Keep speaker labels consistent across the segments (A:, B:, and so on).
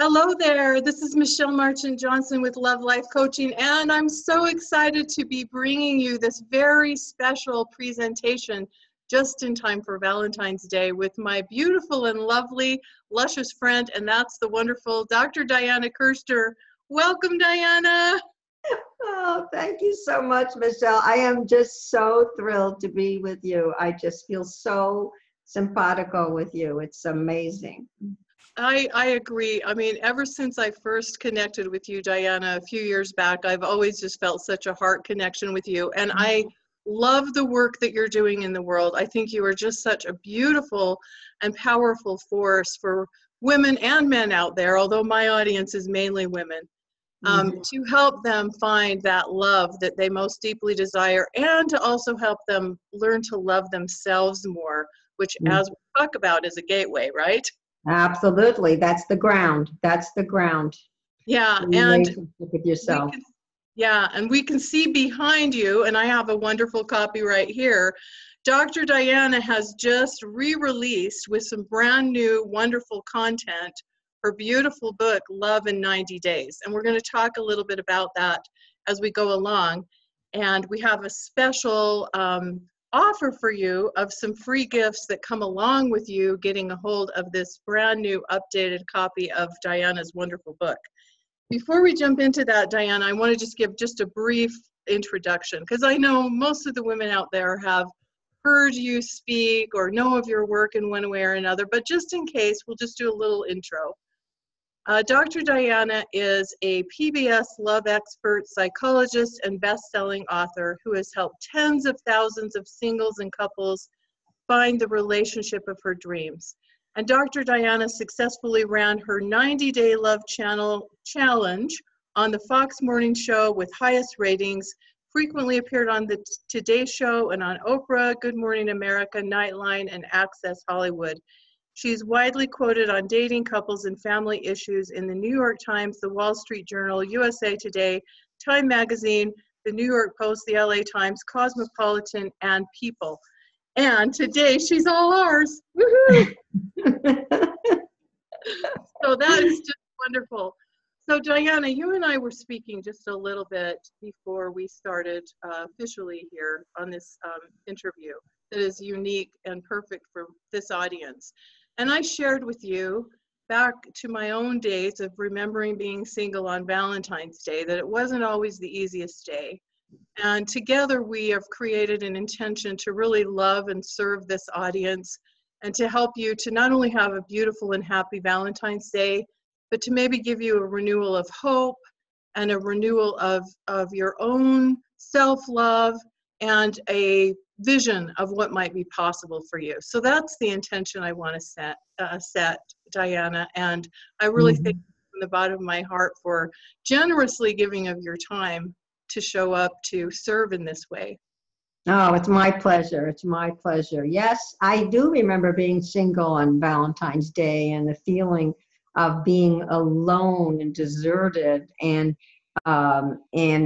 A: Hello there, this is Michelle Marchant Johnson with Love Life Coaching, and I'm so excited to be bringing you this very special presentation just in time for Valentine's Day with my beautiful and lovely, luscious friend, and that's the wonderful Dr. Diana Kirschner. Welcome, Diana.
B: Oh, thank you so much, Michelle. I am just so thrilled to be with you. I just feel so simpatico with you. It's amazing.
A: I agree. I mean, ever since I first connected with you, Diana, a few years back, I've always just felt such a heart connection with you. And I love the work that you're doing in the world. I think you are just such a beautiful and powerful force for women and men out there, although my audience is mainly women, to help them find that love that they most deeply desire, and to also help them learn to love themselves more, which, as we talk about, is a gateway, right?
B: Absolutely. That's the ground. That's the ground.
A: Yeah,
B: Relationship with yourself.
A: We can see behind you, and I have a wonderful copy right here. Dr. Diana has just re-released with some brand new wonderful content her beautiful book, Love in 90 Days. And we're going to talk a little bit about that as we go along. And we have a special offer for you of some free gifts that come along with you getting a hold of this brand new updated copy of Diana's wonderful book. Before we jump into that, Diana, I want to just give just a brief introduction, because I know most of the women out there have heard you speak or know of your work in one way or another, but just in case, we'll just do a little intro. Dr. Diana is a PBS love expert, psychologist, and best-selling author who has helped tens of thousands of singles and couples find the relationship of her dreams. And Dr. Diana successfully ran her 90-day love challenge on the Fox Morning Show with highest ratings, frequently appeared on the Today Show and on Oprah, Good Morning America, Nightline, and Access Hollywood. She's widely quoted on dating, couples, and family issues in the New York Times, the Wall Street Journal, USA Today, Time Magazine, the New York Post, the LA Times, Cosmopolitan, and People. And today she's all ours. Woohoo! So that is just wonderful. So Diana, you and I were speaking just a little bit before we started officially here on this interview that is unique and perfect for this audience. And I shared with you back to my own days of remembering being single on Valentine's Day that it wasn't always the easiest day. And together we have created an intention to really love and serve this audience and to help you to not only have a beautiful and happy Valentine's Day, but to maybe give you a renewal of hope and a renewal of your own self-love and a vision of what might be possible for you. So that's the intention I want to set, Diana. And I really thank you from the bottom of my heart for generously giving of your time to show up to serve in this way.
B: Oh, it's my pleasure. It's my pleasure. Yes, I do remember being single on Valentine's Day and the feeling of being alone and deserted and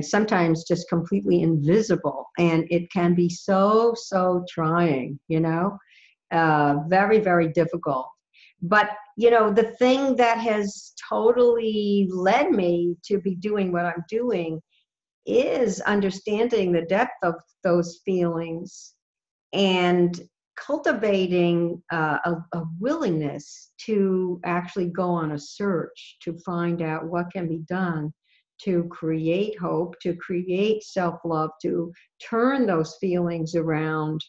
B: sometimes just completely invisible. And it can be so, so trying, you know, very, very difficult. But, you know, the thing that has totally led me to be doing what I'm doing is understanding the depth of those feelings and cultivating a willingness to actually go on a search to find out what can be done to create hope, to create self-love, to turn those feelings around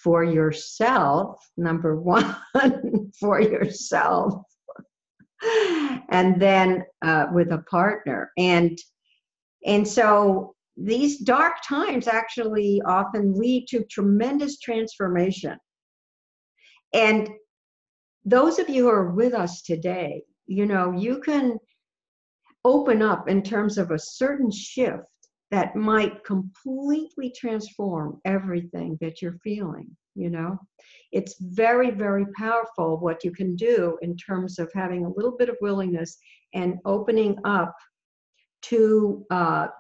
B: for yourself, number one, for yourself, and then with a partner. And so these dark times actually often lead to tremendous transformation. And those of you who are with us today, you know, you can open up in terms of a certain shift that might completely transform everything that you're feeling, you know. It's very, very powerful what you can do in terms of having a little bit of willingness and opening up to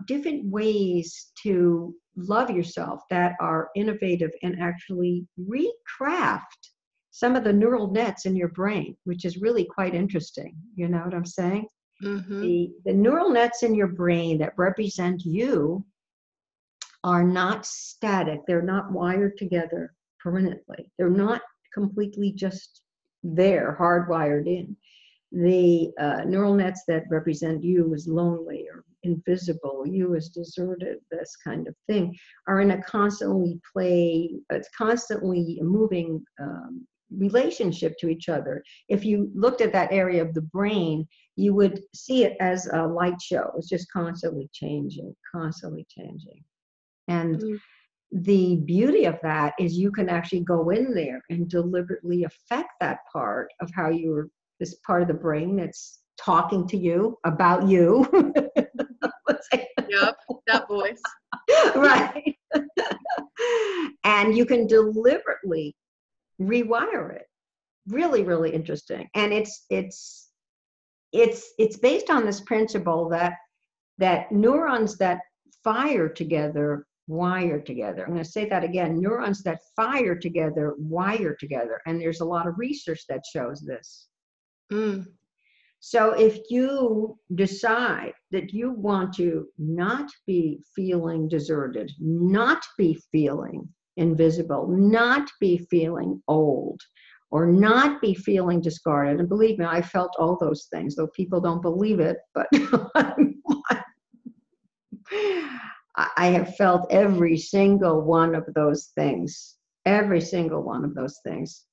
B: different ways to love yourself that are innovative and actually recraft some of the neural nets in your brain, which is really quite interesting. You know what I'm saying?
A: Mm-hmm.
B: The neural nets in your brain that represent you are not static. They're not wired together permanently. They're not completely just there, hardwired in. The neural nets that represent you as lonely or invisible, you as deserted, this kind of thing, are in a constantly moving relationship to each other. If you looked at that area of the brain, you would see it as a light show. It's just constantly changing, constantly changing. And
A: Mm-hmm.
B: the beauty of that is you can actually go in there and deliberately affect that part of how you're, this part of the brain that's talking to you about you.
A: Yep, that voice.
B: Right. And you can deliberately rewire it. Really, really interesting. And it's based on this principle that neurons that fire together wire together. I'm going to say that again. Neurons that fire together wire together. And there's a lot of research that shows this.
A: Mm.
B: So if you decide that you want to not be feeling deserted, not be feeling invisible, not be feeling old, or not be feeling discarded, and believe me, I felt all those things, though people don't believe it, but I have felt every single one of those things, every single one of those things.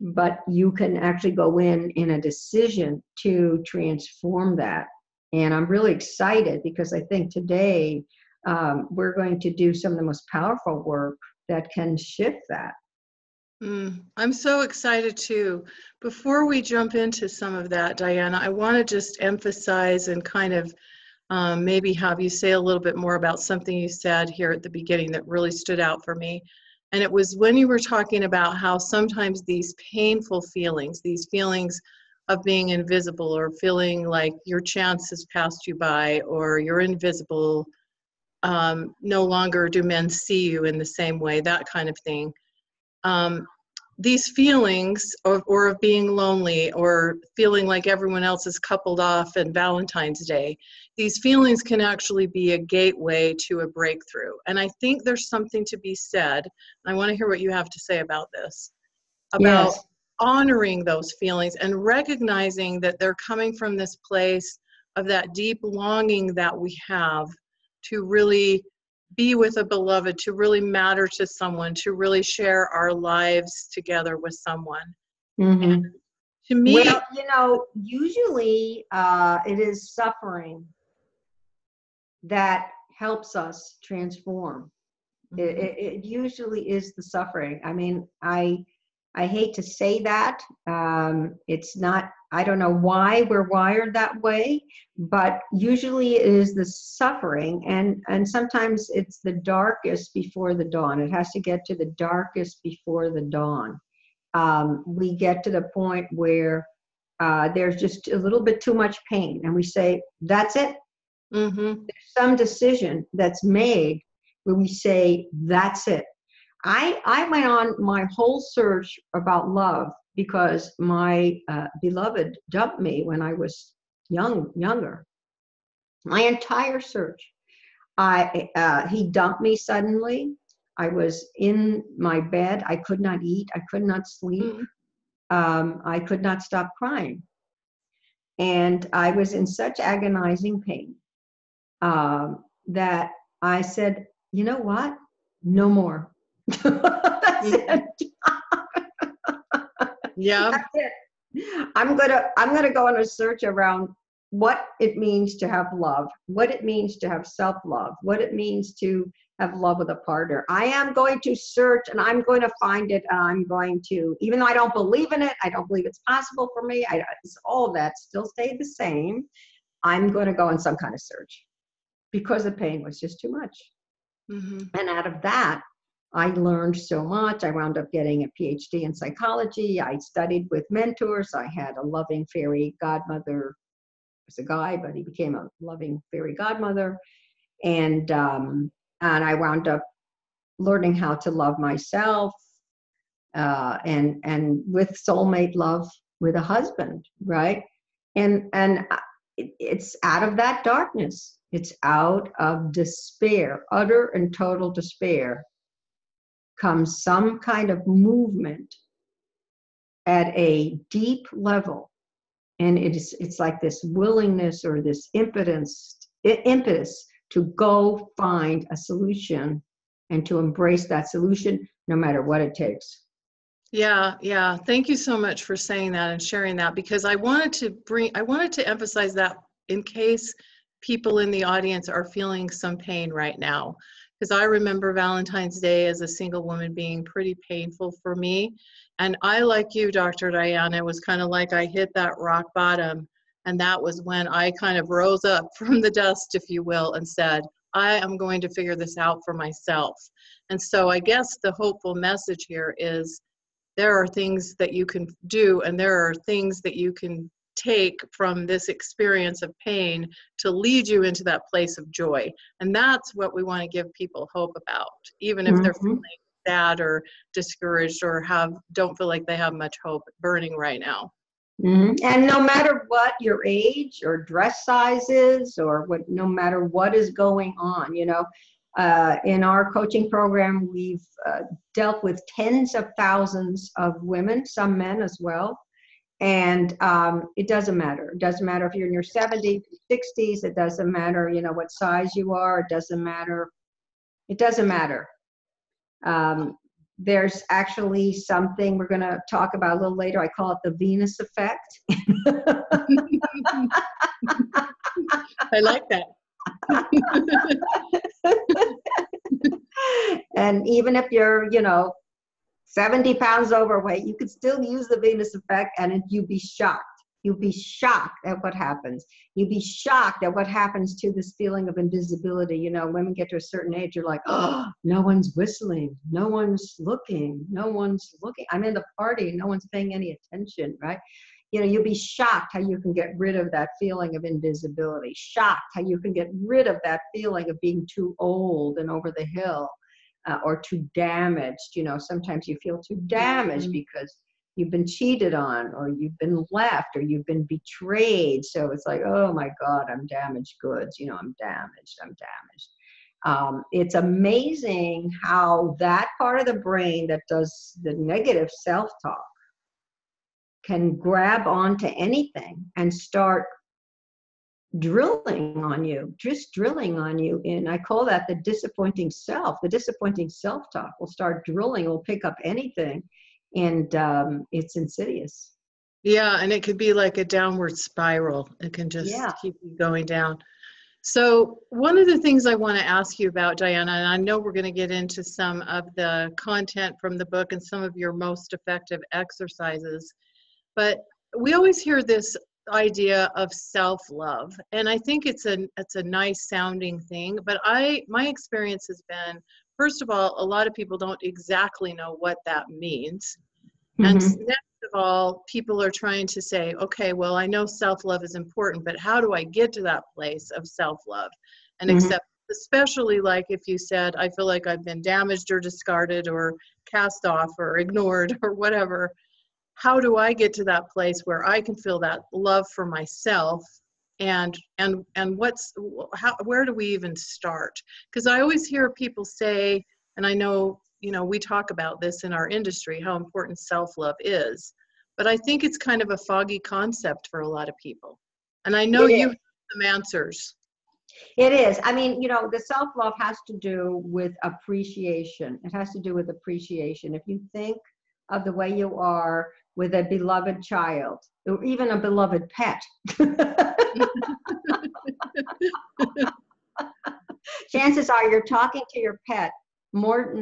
B: But you can actually go in a decision to transform that. And I'm really excited because I think today we're going to do some of the most powerful work that can shift that.
A: I'm so excited too. Before we jump into some of that, Diana, I want to just emphasize and kind of maybe have you say a little bit more about something you said here at the beginning that really stood out for me. And it was when you were talking about how sometimes these painful feelings, these feelings of being invisible or feeling like your chance has passed you by or you're invisible, no longer do men see you in the same way, that kind of thing. These feelings or of being lonely or feeling like everyone else is coupled off in Valentine's Day, these feelings can actually be a gateway to a breakthrough. And I think there's something to be said. I want to hear what you have to say about this, about
B: Yes.
A: honoring those feelings and recognizing that they're coming from this place of that deep longing that we have to really be with a beloved, to really matter to someone, to really share our lives together with someone.
B: Mm-hmm.
A: And to me,
B: well, usually it is suffering that helps us transform. It usually is the suffering. I mean, I hate to say that. It's not, I don't know why we're wired that way, but usually it is the suffering, and sometimes it's the darkest before the dawn. It has to get to the darkest before the dawn. We get to the point where there's just a little bit too much pain, and we say, that's it.
A: mm-hmm.
B: There's some decision that's made where we say, that's it. I went on my whole search about love because my beloved dumped me when I was younger. My entire search. He dumped me suddenly. I was in my bed. I could not eat. I could not sleep. I could not stop crying. And I was in such agonizing pain that I said, you know what? No more. That's it.
A: Yeah.
B: That's it. I'm gonna go on a search around what it means to have love, what it means to have self-love, what it means to have love with a partner. I am going to search and I'm going to find it, and I'm going to, even though I don't believe in it, I don't believe it's possible for me, all of that still stayed the same. I'm going to go on some kind of search because the pain was just too much.
A: Mm-hmm.
B: And out of that, I learned so much. I wound up getting a PhD in psychology. I studied with mentors. I had a loving fairy godmother. He was a guy, but he became a loving fairy godmother. And I wound up learning how to love myself. and with soulmate love with a husband, right? It's out of that darkness. It's out of despair, utter and total despair, comes some kind of movement at a deep level. And it's like this willingness or this impetus to go find a solution and to embrace that solution no matter what it takes.
A: Yeah. Thank you so much for saying that and sharing that, because I wanted to emphasize that in case people in the audience are feeling some pain right now. Because I remember Valentine's Day as a single woman being pretty painful for me. And I, like you, Dr. Diana, was kind of like I hit that rock bottom. And that was when I kind of rose up from the dust, if you will, and said, I am going to figure this out for myself. And so I guess the hopeful message here is there are things that you can do, and there are things that you can take from this experience of pain to lead you into that place of joy. And that's what we want to give people hope about, even if they're feeling sad or discouraged or don't feel like they have much hope burning right now.
B: And no matter what your age or dress size is, or no matter what is going on, in our coaching program, we've dealt with tens of thousands of women, some men as well. And it doesn't matter. It doesn't matter if you're in your 70s, 60s. It doesn't matter, what size you are. It doesn't matter. It doesn't matter. There's actually something we're going to talk about a little later. I call it the Venus effect.
A: I like that.
B: And even if you're, 70 pounds overweight, you could still use the Venus effect, and you'd be shocked. You'd be shocked at what happens. You'd be shocked at what happens to this feeling of invisibility. Women get to a certain age, you're like, oh, no one's whistling. No one's looking. No one's looking. I'm in the party. No one's paying any attention, right? You'll be shocked how you can get rid of that feeling of invisibility. Shocked how you can get rid of that feeling of being too old and over the hill. Or too damaged. Sometimes you feel too damaged because you've been cheated on, or you've been left, or you've been betrayed. So it's like, oh my God, I'm damaged goods. I'm damaged. It's amazing how that part of the brain that does the negative self-talk can grab onto anything and start drilling on you. And I call that the disappointing self. The disappointing self-talk will start drilling, will pick up anything, and it's insidious.
A: Yeah, and it could be like a downward spiral. It can just keep you going down. So one of the things I want to ask you about, Diana, and I know we're going to get into some of the content from the book and some of your most effective exercises, but we always hear this idea of self-love, and I think it's a nice sounding thing, but my experience has been, first of all, a lot of people don't exactly know what that means. And next of all, people are trying to say, okay, well, I know self-love is important, but how do I get to that place of self-love and accept, especially like if you said, I feel like I've been damaged or discarded or cast off or ignored or whatever. How do I get to that place where I can feel that love for myself, and where do we even start? Because I always hear people say, and I know, we talk about this in our industry, how important self-love is, but I think it's kind of a foggy concept for a lot of people. And I know you have some answers.
B: It is. I mean, the self-love has to do with appreciation. It has to do with appreciation. If you think of the way you are with a beloved child, or even a beloved pet. Chances are you're talking to your pet more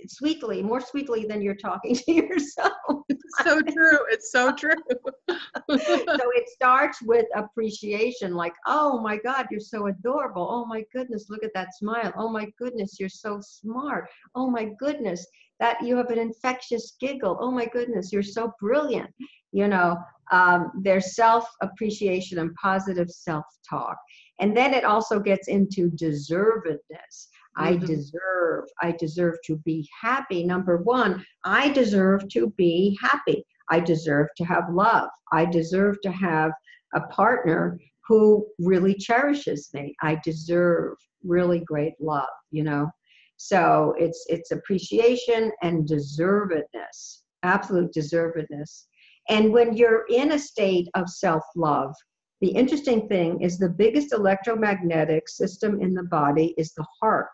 B: sweetly than you're talking to yourself.
A: It's so true. It's so true.
B: So it starts with appreciation, like, oh my God, you're so adorable. Oh my goodness, look at that smile. Oh my goodness, you're so smart. Oh my goodness, that you have an infectious giggle. Oh my goodness, you're so brilliant. There's self-appreciation and positive self-talk. And then it also gets into deservedness. I deserve to be happy. Number one, I deserve to be happy. I deserve to have love. I deserve to have a partner who really cherishes me. I deserve really great love, you know? So it's appreciation and deservedness, absolute deservedness. And when you're in a state of self-love, the interesting thing is the biggest electromagnetic system in the body is the heart.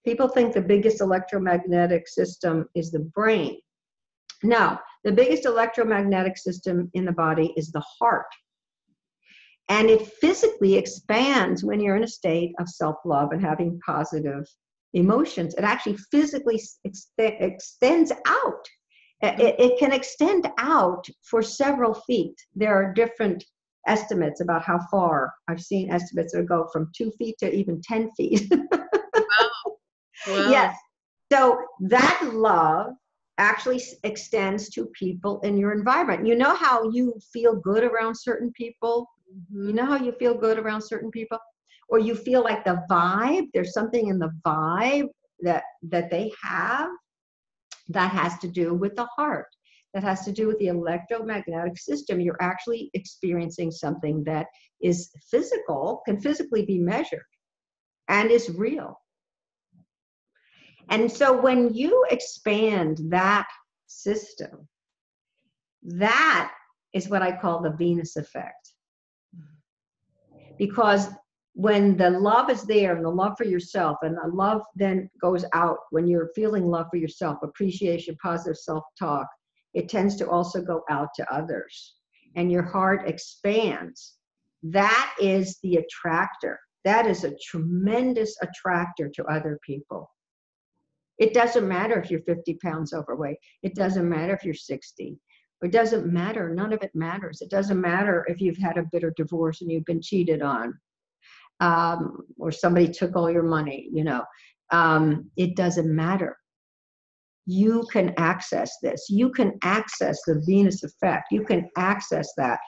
B: People think the biggest electromagnetic system is the brain. No, the biggest electromagnetic system in the body is the heart. And it physically expands when you're in a state of self-love and having positive emotions. It actually physically extends out. It can extend out for several feet. There are different estimates about how far. I've seen estimates that go from 2 feet to even 10 feet.
A: Wow. Wow.
B: Yes. So that love actually extends to people in your environment. You know how you feel good around certain people? You know how you feel good around certain people? Or you feel like the vibe, there's something in the vibe that they have that has to do with the heart, that has to do with the electromagnetic system. You're actually experiencing something that is physical, can physically be measured, and is real. And so when you expand that system, that is what I call the Venus effect. Because when the love is there and the love for yourself, and the love then goes out when you're feeling love for yourself, appreciation, positive self-talk, it tends to also go out to others. And your heart expands. That is the attractor. That is a tremendous attractor to other people. It doesn't matter if you're 50 pounds overweight. It doesn't matter if you're 60. It doesn't matter. None of it matters. It doesn't matter if you've had a bitter divorce and you've been cheated on, or somebody took all your money, you know. It doesn't matter. You can access this. You can access the Venus effect. You can access that.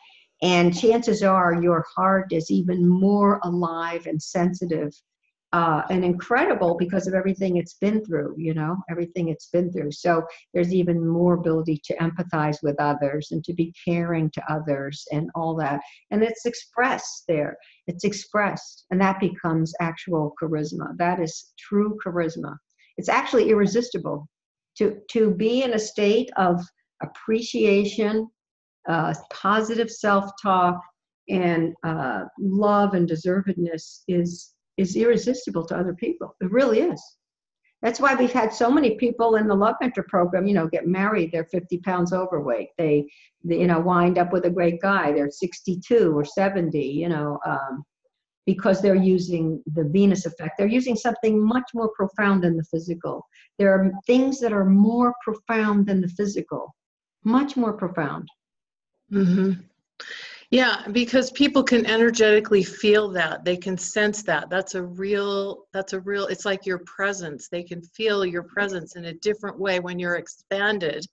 B: And chances are your heart is even more alive and sensitive and incredible because of everything it's been through, you know, everything it's been through. So there's even more ability to empathize with others and to be caring to others and all that. And it's expressed there. It's expressed, and that becomes actual charisma. That is true charisma. It's actually irresistible to be in a state of appreciation, positive self-talk, and love and deservedness is irresistible to other people. It really is. That's why we've had so many people in the Love Mentor program, you know, get married. They're 50 pounds overweight. They you know, wind up with a great guy. They're 62 or 70, you know, because they're using the Venus effect. They're using something much more profound than the physical. There are things that are more profound than the physical, much more profound.
A: Mm-hmm. Yeah, because people can energetically feel that. They can sense that. That's a real, it's like your presence. They can feel your presence in a different way when you're expanded.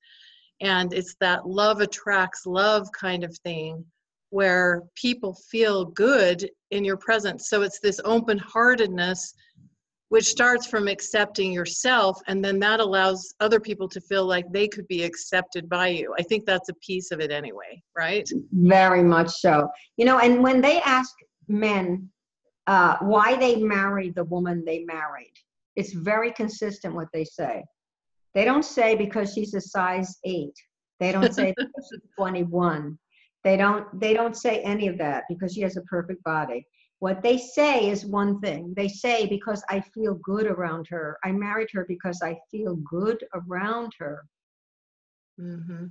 A: And it's that love attracts love kind of thing where people feel good in your presence. So it's this open-heartedness which starts from accepting yourself, and then that allows other people to feel like they could be accepted by you. I think that's a piece of it anyway, right?
B: Very much so. You know, and when they ask men why they married the woman they married, it's very consistent what they say. They don't say because she's a size 8. They don't say because she's 21. They don't say any of that because she has a perfect body. What they say is one thing. They say, because I feel good around her. I married her because I feel good around her.
A: Mm-hmm.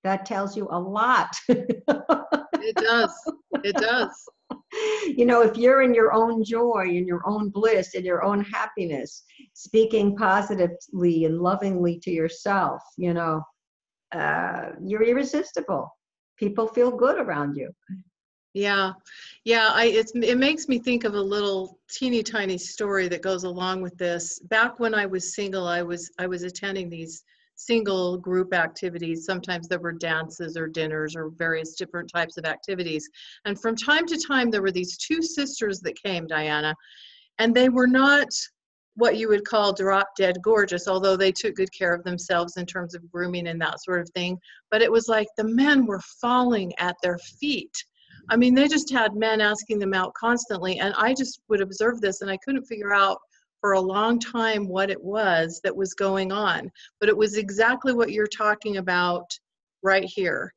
B: That tells you a lot.
A: It does. It does.
B: You know, if you're in your own joy, in your own bliss, in your own happiness, speaking positively and lovingly to yourself, you know, you're irresistible. People feel good around you.
A: Yeah. It makes me think of a little teeny tiny story that goes along with this. Back when I was single, I was attending these single group activities. Sometimes there were dances or dinners or various different types of activities. And from time to time, there were these 2 sisters that came, Diana, and they were not what you would call drop dead gorgeous, although they took good care of themselves in terms of grooming and that sort of thing. But it was like the men were falling at their feet. I mean, they just had men asking them out constantly. And I just would observe this, and I couldn't figure out for a long time what it was that was going on. But it was exactly what you're talking about right here.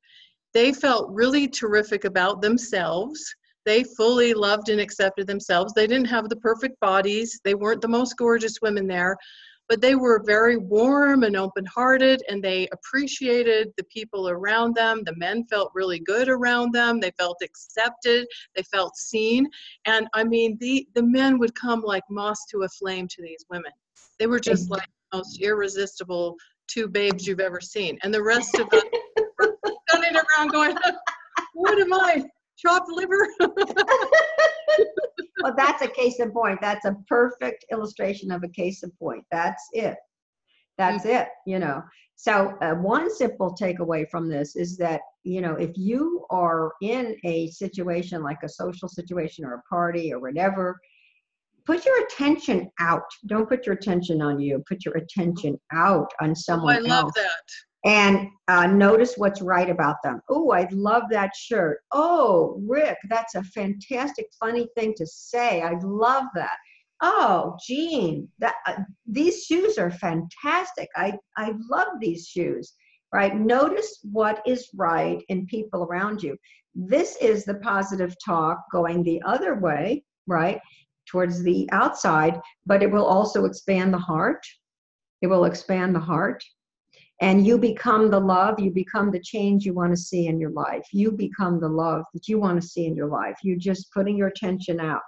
A: They felt really terrific about themselves. They fully loved and accepted themselves. They didn't have the perfect bodies. They weren't the most gorgeous women there, but they were very warm and open-hearted, and they appreciated the people around them. The men felt really good around them. They felt accepted. They felt seen. And I mean, the men would come like moths to a flame to these women. They were just like the most irresistible two babes you've ever seen. And the rest of us were standing around going, what am I? Chopped liver?
B: Well, that's a case in point. That's a perfect illustration of a case in point. That's it. That's it, you know. So one simple takeaway from this is that, you know, if you are in a situation like a social situation or a party or whatever, put your attention out. Don't put your attention on you. Put your attention out on someone else.
A: I love that.
B: And notice what's right about them. Oh, I love that shirt. Oh, Rick, that's a fantastic, funny thing to say. I love that. Oh, Jean, these shoes are fantastic. I love these shoes, right? Notice what is right in people around you. This is the positive talk going the other way, right, towards the outside, but it will also expand the heart. It will expand the heart. And you become the love, you become the change you want to see in your life. You become the love that you want to see in your life. You're just putting your attention out.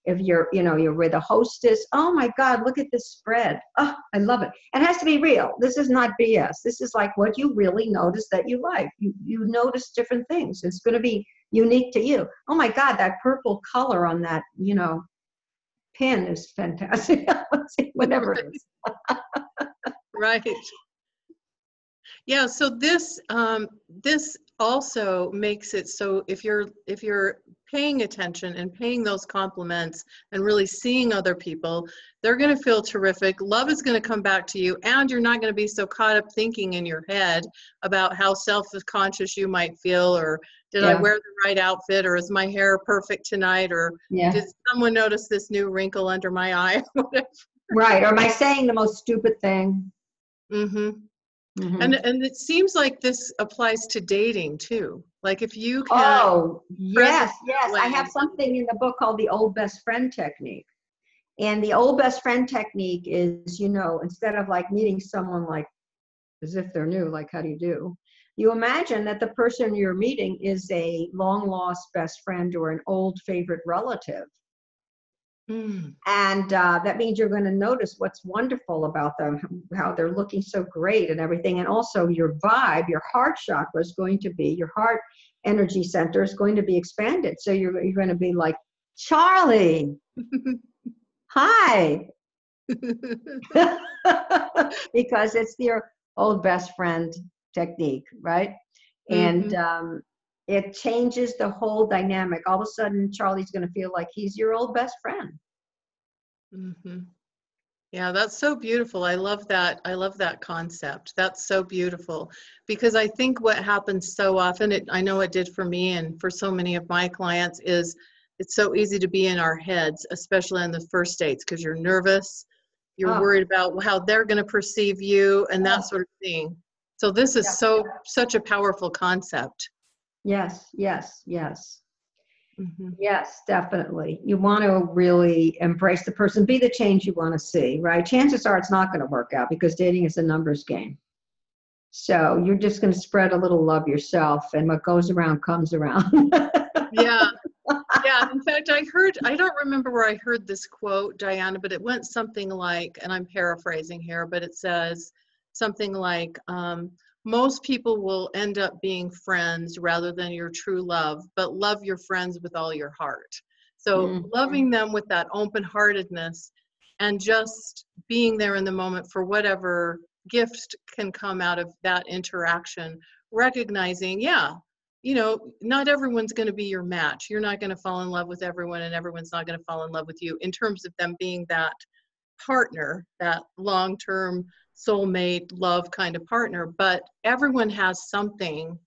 B: If you're, you know, you're with a hostess, oh my God, look at this spread. Oh, I love it. It has to be real. This is not BS. This is like what you really notice that you like. You notice different things. It's going to be unique to you. Oh my God, that purple color on that, you know, pin is fantastic. Whatever it is.
A: Right. Yeah, so this also makes it so if you're paying attention and paying those compliments and really seeing other people, they're going to feel terrific. Love is going to come back to you, and you're not going to be so caught up thinking in your head about how self-conscious you might feel, or did I wear the right outfit, or is my hair perfect tonight, or did someone notice this new wrinkle under my eye? Whatever.
B: Right, or am I saying the most stupid thing?
A: Mm-hmm. Mm-hmm. And it seems like this applies to dating too. Like if you can.
B: Oh, yes. I have something in the book called the old best friend technique. And the old best friend technique is, you know, instead of like meeting someone like as if they're new, like how do you do? You imagine that the person you're meeting is a long lost best friend or an old favorite relative. And that means you're going to notice what's wonderful about them, how they're looking so great and everything. And also your vibe, your heart chakra is going to be, your heart energy center is going to be expanded. So you're going to be like, Charlie, hi. Because it's your old best friend technique, right? And it changes the whole dynamic. All of a sudden, Charlie's going to feel like he's your old best friend.
A: Yeah, that's so beautiful. I love that. I love that concept. That's so beautiful, because I think what happens so often, I know it did for me and for so many of my clients, is it's so easy to be in our heads, especially on the first dates, because you're nervous. You're worried about how they're going to perceive you and that sort of thing. So this is such a powerful concept.
B: Yes. Yes, definitely. You want to really embrace the person, be the change you want to see, right? Chances are it's not going to work out because dating is a numbers game. So you're just going to spread a little love yourself, and what goes around comes around.
A: Yeah. In fact, I don't remember where I heard this quote, Diana, but it went something like, and I'm paraphrasing here, but it says something like, most people will end up being friends rather than your true love, but love your friends with all your heart. So loving them with that open-heartedness and just being there in the moment for whatever gift can come out of that interaction, recognizing, you know, not everyone's going to be your match. You're not going to fall in love with everyone, and everyone's not going to fall in love with you in terms of them being that partner, that long-term soulmate love kind of partner, but everyone has something.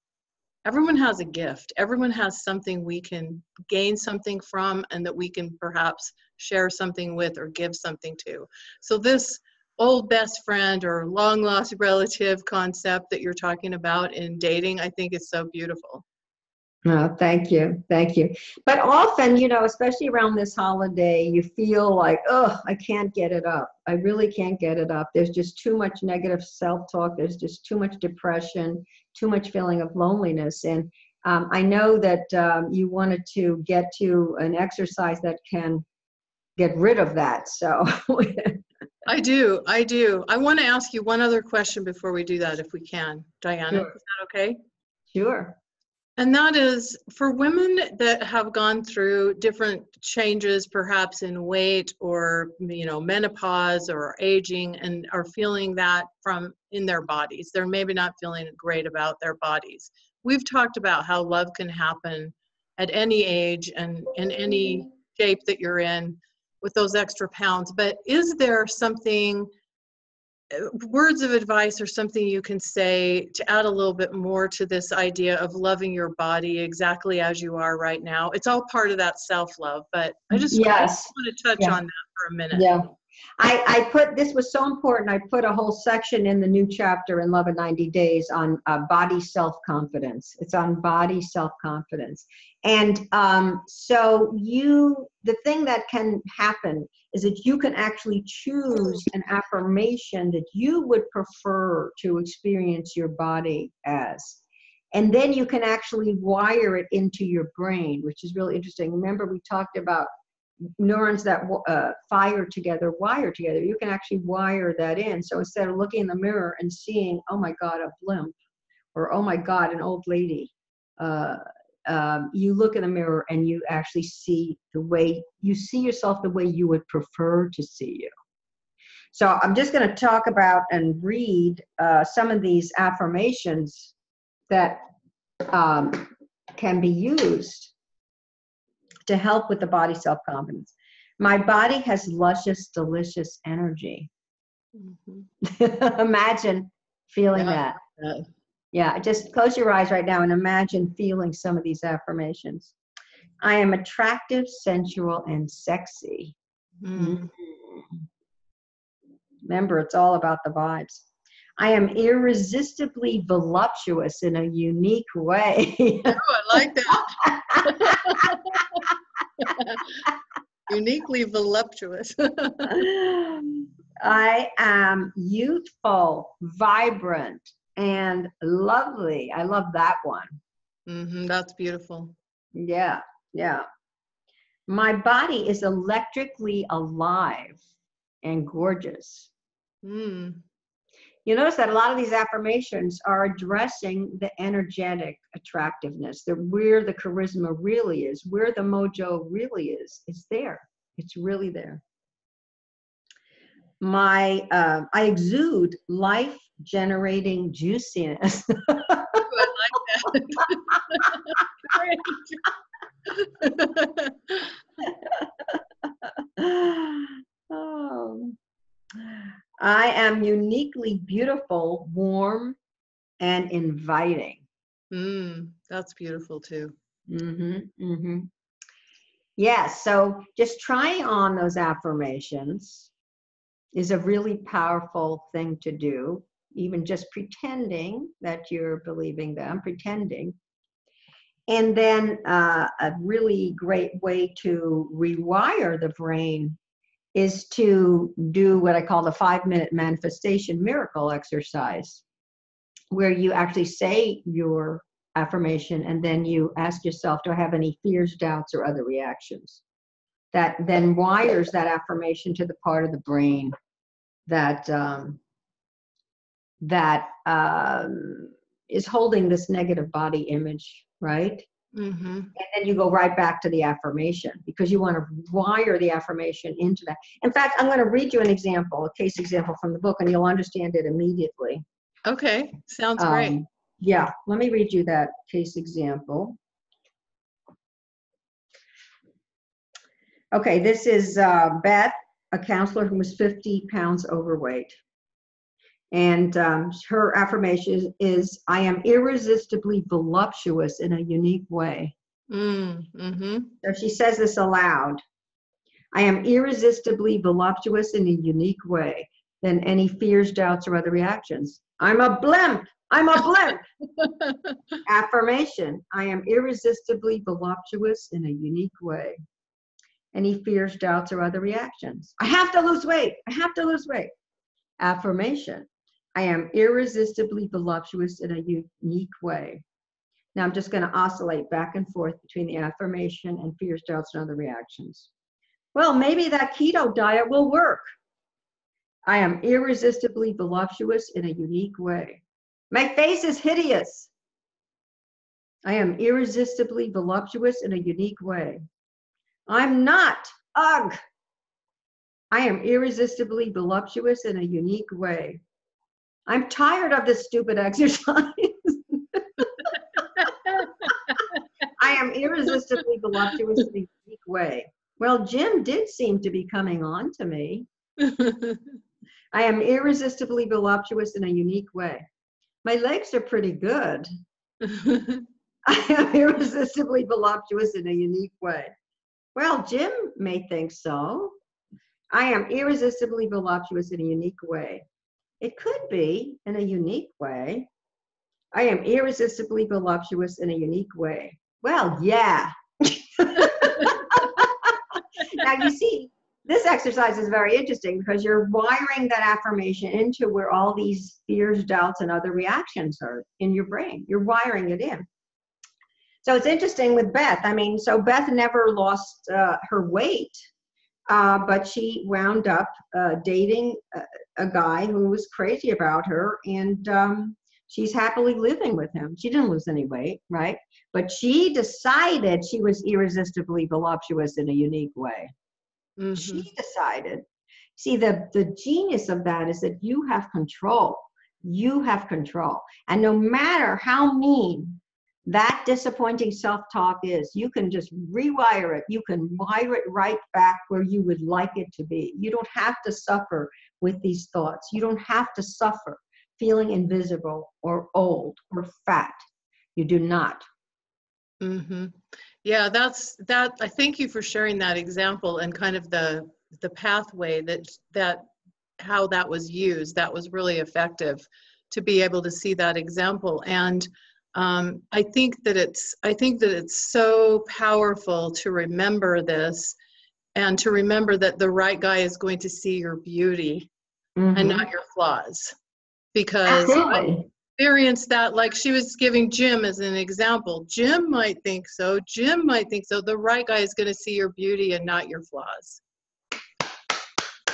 A: Everyone has a gift. Everyone has something we can gain something from, and that we can perhaps share something with or give something to. So this old best friend or long lost relative concept that you're talking about in dating, I think is so beautiful.
B: Oh, thank you. Thank you. But often, you know, especially around this holiday, you feel like, oh, I can't get it up. I really can't get it up. There's just too much negative self-talk. There's just too much depression, too much feeling of loneliness. And I know that you wanted to get to an exercise that can get rid of that. So
A: I do. I want to ask you one other question before we do that, if we can, Diana.
B: Sure.
A: Is that okay?
B: Sure.
A: And that is for women that have gone through different changes, perhaps in weight or, you know, menopause or aging, and are feeling that from in their bodies. They're maybe not feeling great about their bodies. We've talked about how love can happen at any age and in any shape that you're in with those extra pounds. But is there something, words of advice or something you can say to add a little bit more to this idea of loving your body exactly as you are right now? It's all part of that self-love, but I just
B: Yes.
A: want to touch
B: Yeah.
A: on that for a minute.
B: Yeah. I put, this was so important, I put a whole section in the new chapter in Love in 90 Days on body self-confidence. It's on body self-confidence. And so the thing that can happen is that you can actually choose an affirmation that you would prefer to experience your body as. And then you can actually wire it into your brain, which is really interesting. Remember, we talked about neurons that fire together, wire together. You can actually wire that in. So instead of looking in the mirror and seeing, oh my God, a blimp, or oh my God, an old lady, you look in the mirror and you actually see the way, you see yourself the way you would prefer to see you. So I'm just going to talk about and read some of these affirmations that can be used to help with the body self-confidence. My body has luscious, delicious energy. Mm-hmm. Imagine feeling that. Yeah, just close your eyes right now and imagine feeling some of these affirmations. I am attractive, sensual, and sexy. Mm. Remember, it's all about the vibes. I am irresistibly voluptuous in a unique way.
A: Oh, I like that. Uniquely voluptuous.
B: I am youthful, vibrant, and lovely. I love that one.
A: Mm-hmm, that's beautiful.
B: Yeah, yeah. My body is electrically alive and gorgeous. Mm. You notice that a lot of these affirmations are addressing the energetic attractiveness, where the charisma really is, where the mojo really is. It's there. It's really there. I exude life-generating juiciness.
A: Ooh, I like that.
B: Oh. I am uniquely beautiful, warm, and inviting.
A: That's beautiful too.
B: Mm-hmm, mm-hmm. Yes, so just trying on those affirmations is a really powerful thing to do, even just pretending that you're believing them, pretending. And then a really great way to rewire the brain is to do what I call the 5-minute manifestation miracle exercise, where you actually say your affirmation and then you ask yourself, do I have any fears, doubts, or other reactions? That then wires that affirmation to the part of the brain that is holding this negative body image, right? Mm-hmm. And then you go right back to the affirmation because you want to wire the affirmation into that. In fact, I'm going to read you an example, a case example from the book, and you'll understand it immediately.
A: Okay, sounds great.
B: Yeah, let me read you that case example. Okay, this is Beth, a counselor who was 50 pounds overweight. And her affirmation is, I am irresistibly voluptuous in a unique way.
A: Mm-hmm.
B: So she says this aloud. I am irresistibly voluptuous in a unique way than any fears, doubts, or other reactions. I'm a blimp. I'm a blimp. Affirmation. I am irresistibly voluptuous in a unique way. Any fears, doubts, or other reactions. I have to lose weight. I have to lose weight. Affirmation. I am irresistibly voluptuous in a unique way. Now I'm just going to oscillate back and forth between the affirmation and fears, doubts, and other reactions. Well, maybe that keto diet will work. I am irresistibly voluptuous in a unique way. My face is hideous. I am irresistibly voluptuous in a unique way. I'm not. Ugh. I am irresistibly voluptuous in a unique way. I'm tired of this stupid exercise. I am irresistibly voluptuous in a unique way. Well, Jim did seem to be coming on to me. I am irresistibly voluptuous in a unique way. My legs are pretty good. I am irresistibly voluptuous in a unique way. Well, Jim may think so. I am irresistibly voluptuous in a unique way. It could be in a unique way. I am irresistibly voluptuous in a unique way. Well, yeah. Now, you see, this exercise is very interesting because you're wiring that affirmation into where all these fears, doubts, and other reactions are in your brain. You're wiring it in. So it's interesting with Beth. I mean, so Beth never lost her weight, but she wound up dating a guy who was crazy about her, and she's happily living with him. She didn't lose any weight, right? But she decided she was irresistibly voluptuous in a unique way. Mm-hmm. She decided. See, the genius of that is that you have control. You have control. And no matter how mean that disappointing self-talk is, you can just rewire it. You can wire it right back where you would like it to be. You don't have to suffer with these thoughts. You don't have to suffer feeling invisible or old or fat. You do not.
A: Mm-hmm. Yeah, I thank you for sharing that example and kind of the pathway that how that was used. That was really effective to be able to see that example. And I think that it's so powerful to remember this and to remember that the right guy is going to see your beauty and not your flaws. Because I experienced that, like she was giving Jim as an example. Jim might think so. Jim might think so. The right guy is going to see your beauty and not your flaws.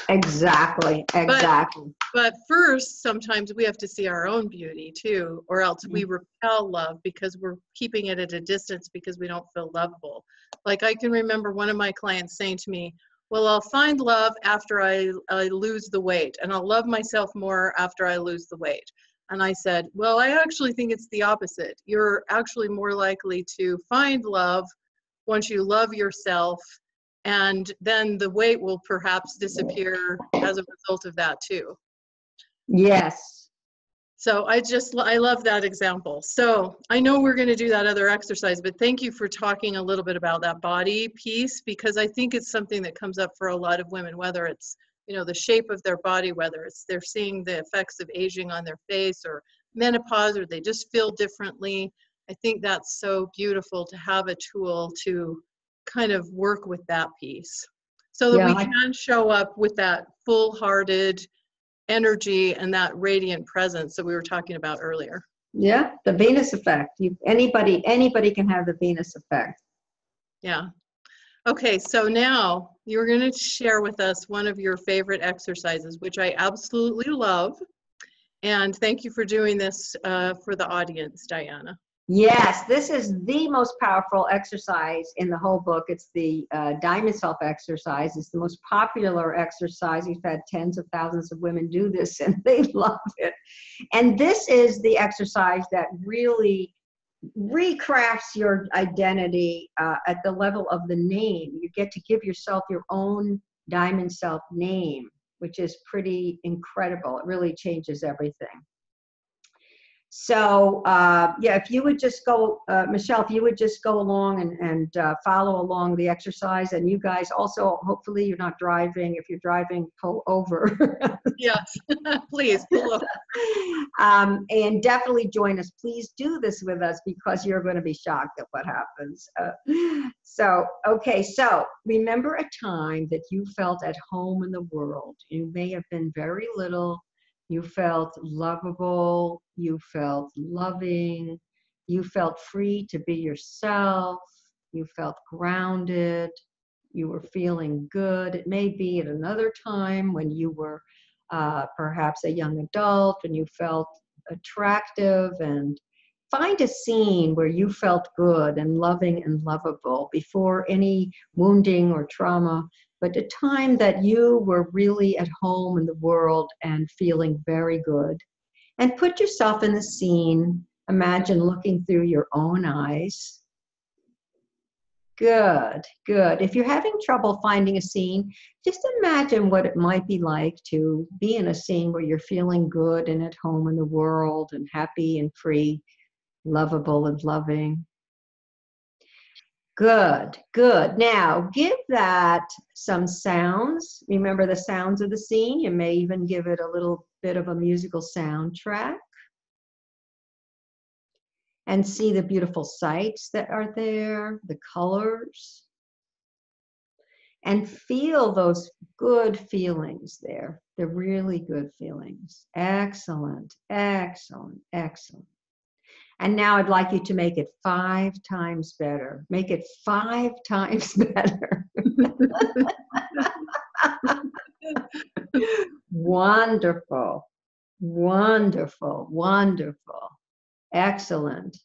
B: Exactly.
A: But first, sometimes we have to see our own beauty too, or else we repel love because we're keeping it at a distance because we don't feel lovable. Like I can remember one of my clients saying to me, well, I'll find love after I lose the weight, and I'll love myself more after I lose the weight. And I said, well, I actually think it's the opposite. You're actually more likely to find love once you love yourself, and then the weight will perhaps disappear as a result of that too.
B: Yes.
A: So I love that example. So I know we're going to do that other exercise, but thank you for talking a little bit about that body piece, because I think it's something that comes up for a lot of women, whether it's, you know, the shape of their body, whether it's they're seeing the effects of aging on their face or menopause, or they just feel differently. I think that's so beautiful to have a tool to kind of work with that piece so that we can show up with that full-hearted energy and that radiant presence that we were talking about earlier.
B: Yeah, the Venus effect. Anybody can have the Venus effect.
A: Yeah. Okay, so now you're going to share with us one of your favorite exercises, which I absolutely love. And thank you for doing this for the audience, Diana.
B: Yes, this is the most powerful exercise in the whole book. It's the Diamond Self exercise. It's the most popular exercise. We've had tens of thousands of women do this, and they love it. And this is the exercise that really recrafts your identity at the level of the name. You get to give yourself your own diamond self name, which is pretty incredible. It really changes everything. So yeah, if you would just go, Michelle, if you would just go along and follow along the exercise, and you guys also, hopefully you're not driving. If you're driving, pull over.
A: Yes, please pull over.
B: And definitely join us. Please do this with us, because you're going to be shocked at what happens. Okay, so remember a time that you felt at home in the world. You may have been very little. You felt lovable, you felt loving, you felt free to be yourself, you felt grounded, you were feeling good. It may be at another time when you were perhaps a young adult and you felt attractive, and find a scene where you felt good and loving and lovable before any wounding or trauma, but a time that you were really at home in the world and feeling very good. And put yourself in the scene. Imagine looking through your own eyes. Good, good. If you're having trouble finding a scene, just imagine what it might be like to be in a scene where you're feeling good and at home in the world and happy and free, lovable and loving. Good, good. Now, give that some sounds. Remember the sounds of the scene. You may even give it a little bit of a musical soundtrack. And see the beautiful sights that are there, the colors. And feel those good feelings there, the really good feelings. Excellent, excellent, excellent. And now I'd like you to make it 5 times better. Make it 5 times better. Wonderful, wonderful, wonderful. Excellent.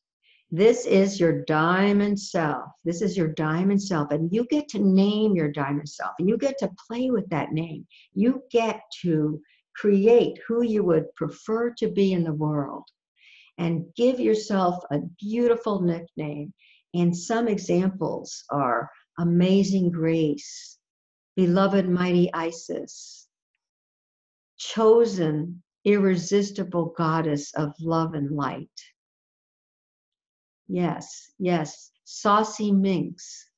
B: This is your diamond self. This is your diamond self. And you get to name your diamond self. And you get to play with that name. You get to create who you would prefer to be in the world. And give yourself a beautiful nickname. And some examples are Amazing Grace, Beloved Mighty Isis, Chosen Irresistible Goddess of Love and Light. Yes, yes, Saucy Minx,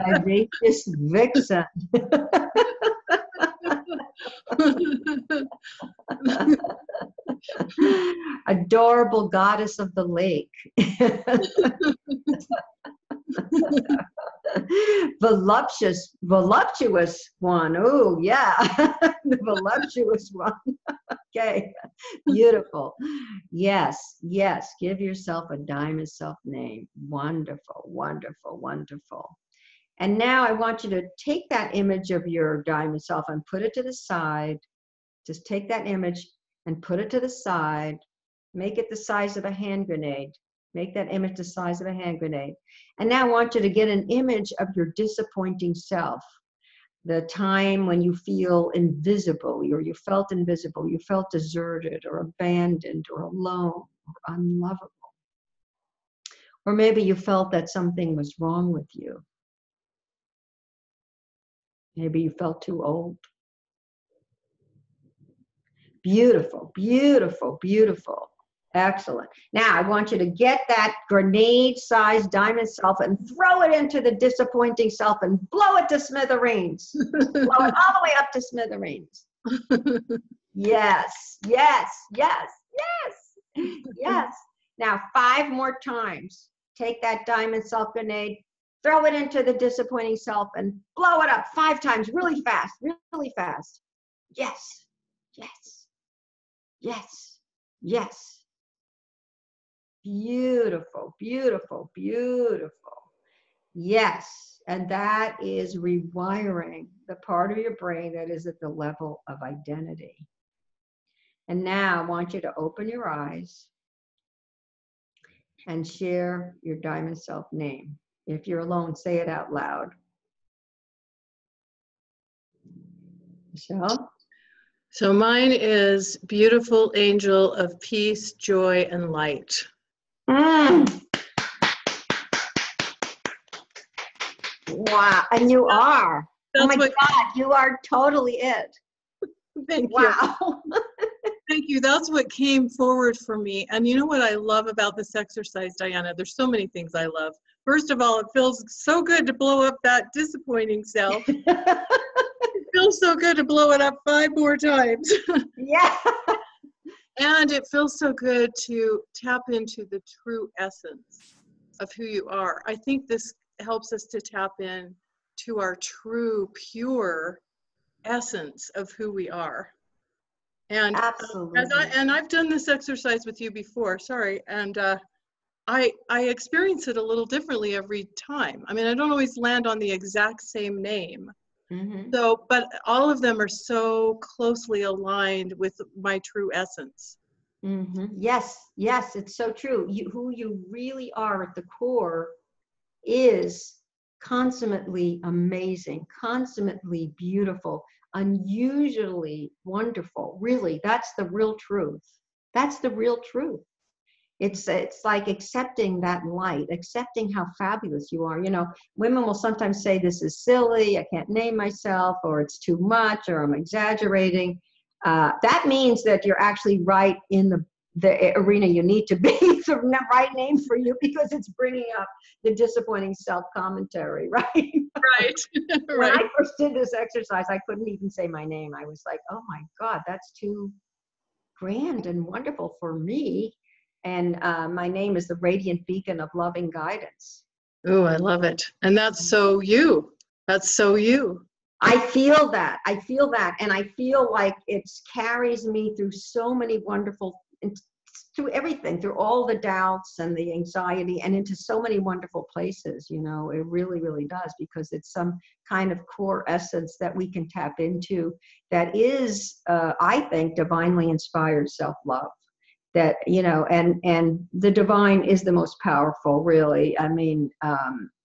B: Vivacious Vixen. Adorable Goddess of the Lake. Voluptuous one. Oh, yeah. The voluptuous one. Okay. Beautiful. Yes, yes. Give yourself a diamond self name. Wonderful, wonderful, wonderful. And now I want you to take that image of your diamond self and put it to the side. Just take that image and put it to the side. Make it the size of a hand grenade. Make that image the size of a hand grenade. And now I want you to get an image of your disappointing self. The time when you feel invisible, or you felt invisible, you felt deserted or abandoned or alone or unlovable. Or maybe you felt that something was wrong with you. Maybe you felt too old. Beautiful, beautiful, beautiful. Excellent. Now I want you to get that grenade-sized diamond self and throw it into the disappointing self and blow it to smithereens. Blow it all the way up to smithereens. Yes, yes, yes, yes, yes. Now 5 more times. Take that diamond self grenade, throw it into the disappointing self and blow it up 5 times really fast, really fast. Yes, yes, yes, yes. Beautiful, beautiful, beautiful. Yes, and that is rewiring the part of your brain that is at the level of identity. And now I want you to open your eyes and share your diamond self name. If you're alone, say it out loud. Michelle?
A: So mine is Beautiful Angel of Peace, Joy, and Light.
B: Wow. And you are. Oh
A: That's
B: my
A: what,
B: God, you are totally it.
A: thank you.
B: Wow.
A: Thank you. That's what came forward for me. And you know what I love about this exercise, Diana? There's so many things I love. First of all, it feels so good to blow up that disappointing self. It feels so good to blow it up 5 more times.
B: Yeah.
A: And it feels so good to tap into the true essence of who you are. I think this helps us to tap in to our true, pure essence of who we are. And
B: Absolutely.
A: I've done this exercise with you before, sorry, and I experience it a little differently every time. I mean, I don't always land on the exact same name.
B: Mm-hmm.
A: So, but all of them are so closely aligned with my true essence.
B: Mm-hmm. Yes, yes, it's so true. Who you really are at the core is consummately amazing, consummately beautiful, unusually wonderful. Really, that's the real truth. That's the real truth. It's like accepting that light, accepting how fabulous you are. You know, women will sometimes say this is silly, I can't name myself, or it's too much, or I'm exaggerating. That means that you're actually right in the arena you need to be. It's the right name for you because it's bringing up the disappointing self-commentary, right?
A: Right,
B: When
A: right.
B: I first did this exercise, I couldn't even say my name. I was like, oh my God, that's too grand and wonderful for me. And my name is the Radiant Beacon of Loving Guidance.
A: Oh, I love it. And that's so you. That's so you.
B: I feel that. I feel that. And I feel like it carries me through so many wonderful, through everything, through all the doubts and the anxiety and into so many wonderful places. You know, it really, really does, because it's some kind of core essence that we can tap into that is, I think, divinely inspired self-love. That, you know, and the divine is the most powerful, really. I mean,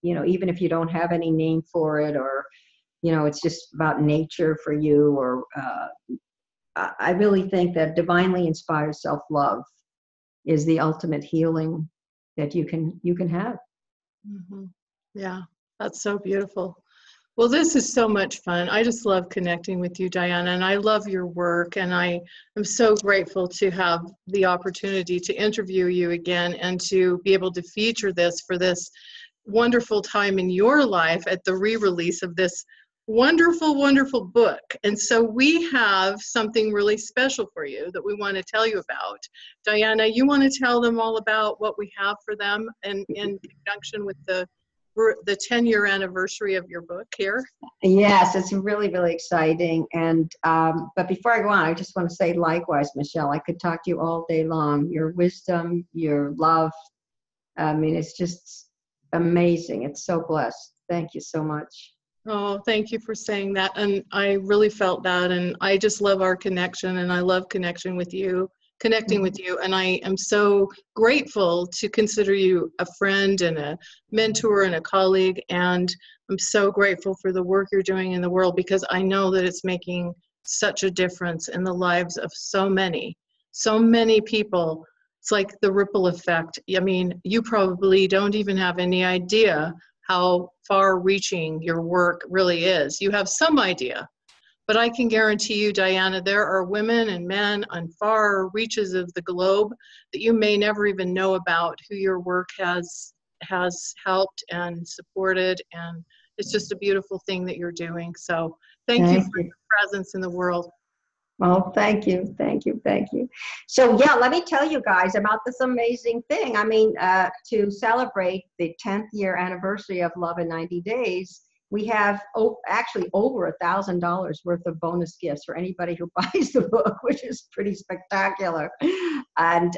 B: you know, even if you don't have any name for it, or, you know, it's just about nature for you, or I really think that divinely inspired self-love is the ultimate healing that you can have.
A: Mm-hmm. Yeah, that's so beautiful. Well, this is so much fun. I just love connecting with you, Diana, and I love your work, and I am so grateful to have the opportunity to interview you again and to be able to feature this for this wonderful time in your life at the re-release of this wonderful, wonderful book. And so we have something really special for you that we want to tell you about. Diana, you want to tell them all about what we have for them in conjunction with the 10-year anniversary of your book here?
B: Yes, it's really, really exciting. And but before I go on, I just want to say likewise, Michelle, I could talk to you all day long. Your wisdom, your love, I mean, it's just amazing. It's so blessed. Thank you so much.
A: Oh, thank you for saying that. And I really felt that. And I just love our connection, and I love connecting with you. And I am so grateful to consider you a friend and a mentor and a colleague. And I'm so grateful for the work you're doing in the world, because I know that it's making such a difference in the lives of so many people. It's like the ripple effect. I mean, you probably don't even have any idea how far-reaching your work really is. You have some idea, but I can guarantee you, Diana, there are women and men on far reaches of the globe that you may never even know about, who your work has helped and supported, and it's just a beautiful thing that you're doing. So thank you for your presence in the world.
B: Well, thank you, thank you, thank you. So yeah, let me tell you guys about this amazing thing. I mean, to celebrate the 10th year anniversary of Love in 90 Days, we have actually over $1,000 worth of bonus gifts for anybody who buys the book, which is pretty spectacular. And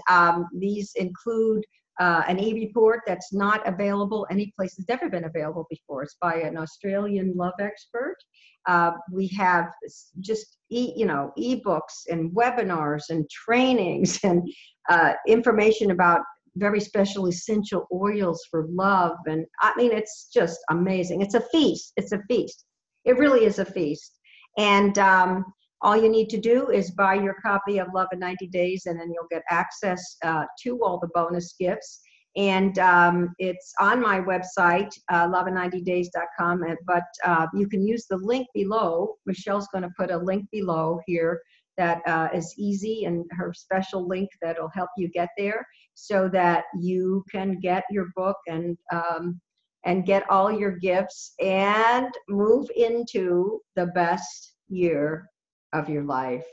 B: these include an e-report that's not available any place. It's never been available before. It's by an Australian love expert. We have just ebooks and webinars and trainings and information about very special essential oils for love. And I mean, it's just amazing. It's a feast. It's a feast. It really is a feast. And all you need to do is buy your copy of Love in 90 Days, and then you'll get access to all the bonus gifts. And it's on my website, love90days.com. But you can use the link below. Michelle's going to put a link below here that is easy, and her special link that'll help you get there so that you can get your book and get all your gifts and move into the best year of your life.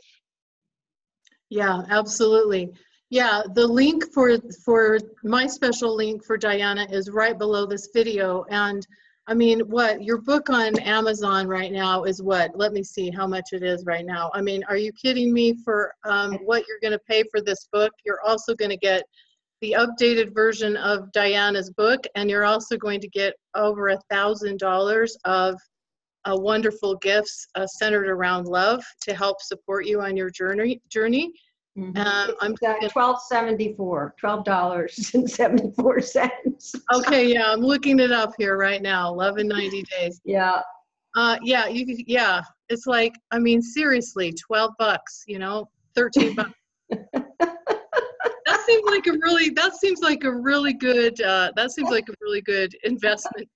A: Yeah, absolutely. Yeah, the link for my special link for Diana is right below this video. And I mean, what, your book on Amazon right now is what? Let me see how much it is right now. I mean, are you kidding me? For what you're going to pay for this book, you're also going to get the updated version of Diana's book, and you're also going to get over $1,000 of wonderful gifts centered around love to help support you on your journey.
B: Mm-hmm.
A: I'm
B: $12.74.
A: Okay, yeah, I'm looking it up here right now. Love in 90 days.
B: Yeah.
A: Yeah, yeah. It's like, I mean, seriously, $12, you know, $13. That seems like a really good investment.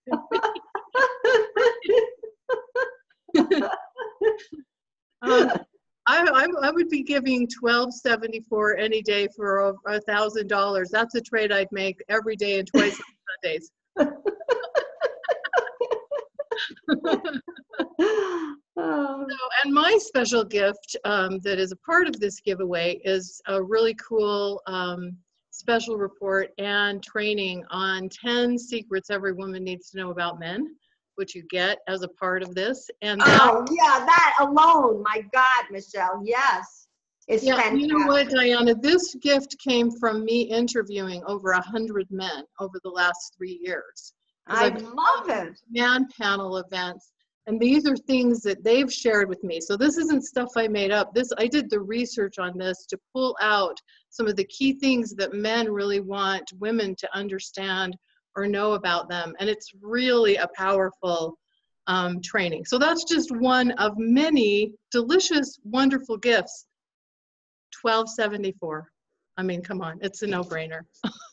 A: I would be giving $12.74 any day for $1,000. That's a trade I'd make every day and twice on Sundays. So, and my special gift that is a part of this giveaway is a really cool special report and training on 10 secrets every woman needs to know about men, which you get as a part of this. And
B: that alone, my God, Michelle, yes. It's fantastic.
A: You know what, Diana, this gift came from me interviewing over 100 men over the last 3 years.
B: I love it.
A: Man panel events. And these are things that they've shared with me. So this isn't stuff I made up. I did the research on this to pull out some of the key things that men really want women to understand or know about them. And it's really a powerful training. So that's just one of many delicious, wonderful gifts. $12.74. I mean, come on, it's a no-brainer.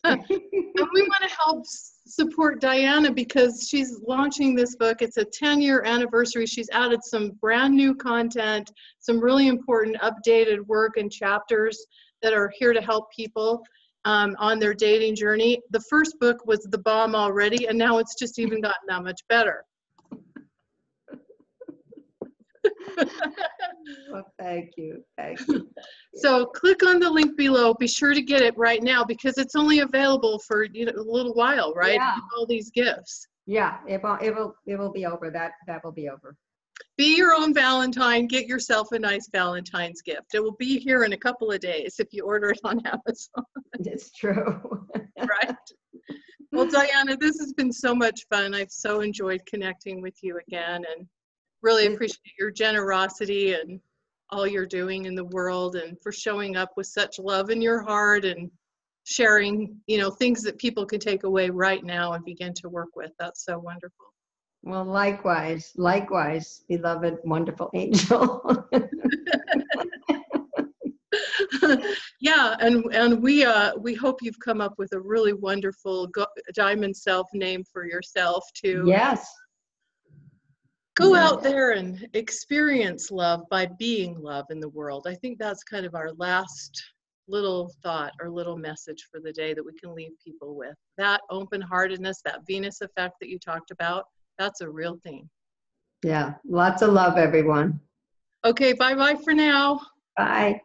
A: And we want to help support Diana because she's launching this book. It's a 10-year anniversary. She's added some brand new content, some really important updated work and chapters that are here to help people on their dating journey. The first book was the bomb already, and now it's just even gotten that much better.
B: Well, thank you. Thank you.
A: So click on the link below. Be sure to get it right now because it's only available for a little while, right?
B: Yeah.
A: All these gifts.
B: Yeah, it will be over. That will be over.
A: Be your own Valentine. Get yourself a nice Valentine's gift. It will be here in a couple of days if you order it on Amazon.
B: It's true.
A: Right? Well, Diana, this has been so much fun. I've so enjoyed connecting with you again and really appreciate your generosity and all you're doing in the world and for showing up with such love in your heart and sharing, things that people can take away right now and begin to work with. That's so wonderful.
B: Well, likewise, beloved, wonderful angel.
A: Yeah, and we hope you've come up with a really wonderful diamond self name for yourself to go out there and experience love by being love in the world. I think that's kind of our last little thought or little message for the day that we can leave people with. That open-heartedness, that Venus effect that you talked about, that's a real thing.
B: Yeah, lots of love, everyone.
A: Okay, bye-bye for now.
B: Bye.